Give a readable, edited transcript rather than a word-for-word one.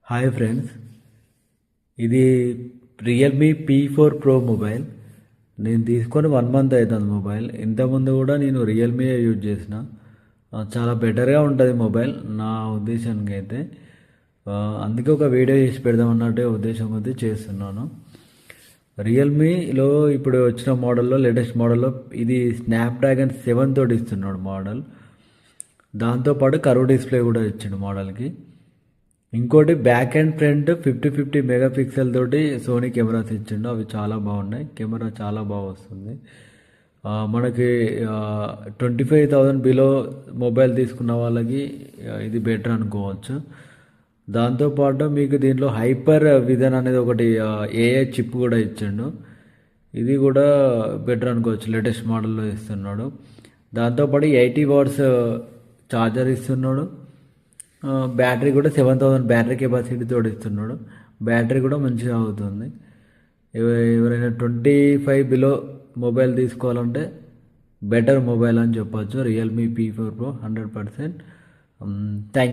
Hi friends, ఇది Realme P4 Pro mobile. నేను తీసుకొని 1 మంత్ అవుతుంది మొబైల్. ఇంతకుముందు కూడా నేను రియల్మీ యూజ్ చేసిన. చాలా బెటర్గా ఉంటుంది మొబైల్ నా ఉద్దేశానికి అయితే. అందుకే ఒక వీడియో చేసి పెడదాం అన్నట్టే ఉద్దేశం కొద్దీ చేస్తున్నాను. రియల్మీలో ఇప్పుడు వచ్చిన మోడల్లో లేటెస్ట్ మోడల్లో ఇది స్నాప్డ్రాగన్ 7 తోటి ఇస్తున్నాడు మోడల్. దాంతోపాటు కర్వ్ డిస్ప్లే కూడా ఇచ్చిండు మోడల్కి. ఇంకోటి బ్యాక్ అండ్ ఫ్రంట్ 50-50 మెగాపిక్సెల్ తోటి సోనీ కెమెరాస్ ఇచ్చిండు. అవి చాలా బాగున్నాయి. కెమెరా చాలా బాగా వస్తుంది. మనకి 25,000 బిలో మొబైల్ తీసుకున్న వాళ్ళకి ఇది బెటర్ అనుకోవచ్చు. దాంతోపాటు మీకు దీంట్లో హైపర్ విజన్ అనేది ఒకటి ఏఐ చిప్ కూడా ఇచ్చిండు. ఇది కూడా బెటర్ అనుకోవచ్చు, లేటెస్ట్ మోడల్లో ఇస్తున్నాడు. దాంతోపాటు 80 వాట్స్ ఛార్జర్ ఇస్తున్నాడు. బ్యాటరీ కూడా 7000 బ్యాటరీ కెపాసిటీ తోడు ఇస్తున్నాడు. బ్యాటరీ కూడా మంచిగా అవుతుంది. ఎవరైనా 25 బిలో మొబైల్ తీసుకోవాలంటే బెటర్ మొబైల్ అని చెప్పొచ్చు. Realme P4 Pro 100%. థ్యాంక్